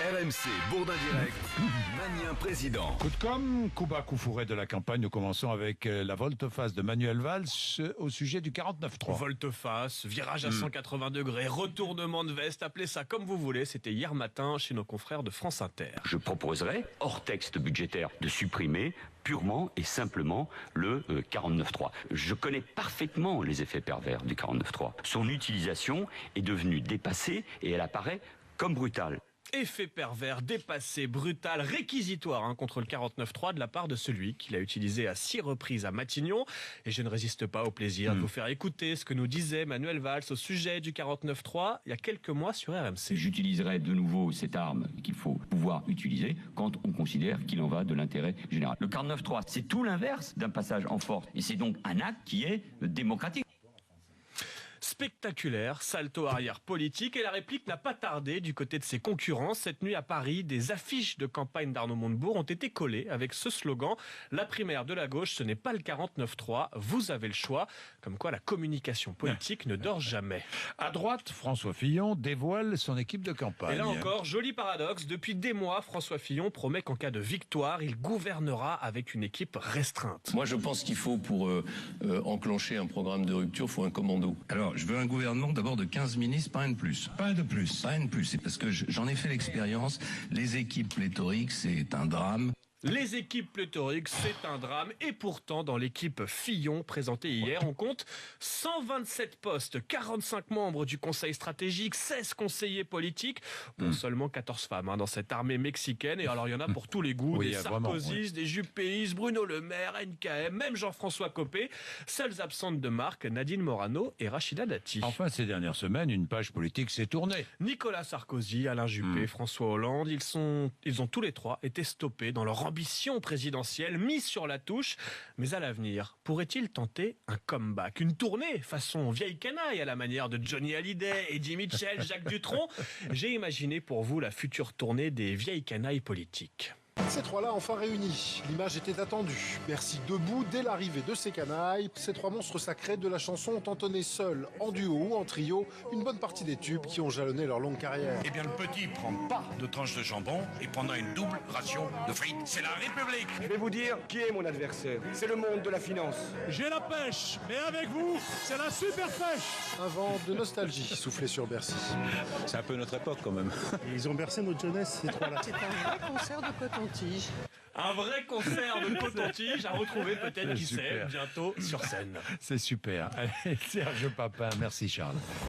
RMC, Bourdin Direct, Magnien Président. Coup de com', coup bas, coup fourré de la campagne. Nous commençons avec la volte-face de Manuel Valls au sujet du 49.3. Volte-face, virage à 180 degrés, retournement de veste, appelez ça comme vous voulez. C'était hier matin chez nos confrères de France Inter. Je proposerai, hors texte budgétaire, de supprimer purement et simplement le 49.3. Je connais parfaitement les effets pervers du 49.3. Son utilisation est devenue dépassée et elle apparaît comme brutale. Effet pervers, dépassé, brutal, réquisitoire contre le 49.3 de la part de celui qui l'a utilisé à 6 reprises à Matignon. Et je ne résiste pas au plaisir de vous faire écouter ce que nous disait Manuel Valls au sujet du 49.3 il y a quelques mois sur RMC. J'utiliserai de nouveau cette arme qu'il faut pouvoir utiliser quand on considère qu'il en va de l'intérêt général. Le 49.3, c'est tout l'inverse d'un passage en force. Et c'est donc un acte qui est démocratique. Spectaculaire, salto arrière politique, et la réplique n'a pas tardé du côté de ses concurrents. Cette nuit à Paris, des affiches de campagne d'Arnaud Montebourg ont été collées avec ce slogan: la primaire de la gauche, ce n'est pas le 49.3, vous avez le choix. Comme quoi la communication politique ne dort jamais. À droite, François Fillon dévoile son équipe de campagne. Et là encore, joli paradoxe, depuis des mois, François Fillon promet qu'en cas de victoire, il gouvernera avec une équipe restreinte. Moi, je pense qu'il faut, pour enclencher un programme de rupture, il faut un commando. Alors, je veux un gouvernement d'abord de 15 ministres, pas un de plus. Pas un de plus. Pas un de plus. C'est parce que j'en ai fait l'expérience. Les équipes pléthoriques, c'est un drame. Les équipes pléthoriques, c'est un drame. Et pourtant, dans l'équipe Fillon présentée hier, on compte 127 postes, 45 membres du conseil stratégique, 16 conseillers politiques, bon, seulement 14 femmes dans cette armée mexicaine. Et alors, il y en a pour tous les goûts, Oui, des Sarkozys, des Juppéistes, Bruno Le Maire, NKM, même Jean-François Copé. Seules absentes de marque, Nadine Morano et Rachida Dati. Enfin, ces dernières semaines, une page politique s'est tournée. Nicolas Sarkozy, Alain Juppé, François Hollande, ils ont tous les trois été stoppés dans leur ambition présidentielle, mise sur la touche. Mais à l'avenir, pourrait-il tenter un comeback, une tournée façon vieille canaille à la manière de Johnny Hallyday, Eddie Mitchell, Jacques Dutronc? J'ai imaginé pour vous la future tournée des vieilles canailles politiques. Ces trois-là enfin réunis. L'image était attendue. Bercy debout dès l'arrivée de ces canailles. Ces trois monstres sacrés de la chanson ont entonné seuls, en duo ou en trio, une bonne partie des tubes qui ont jalonné leur longue carrière. Eh bien, le petit prend pas de tranche de jambon et prendra une double ration de frites. C'est la République. Je vais vous dire qui est mon adversaire. C'est le monde de la finance. J'ai la pêche, mais avec vous, c'est la super pêche. Un vent de nostalgie soufflé sur Bercy. C'est un peu notre époque quand même. Ils ont bercé notre jeunesse, ces trois-là. C'est un vrai concert de coton-tige. Un vrai concert de coton-tige à retrouver peut-être, qui sait, bientôt sur scène. C'est super. Allez, Serge Papin, merci Charles.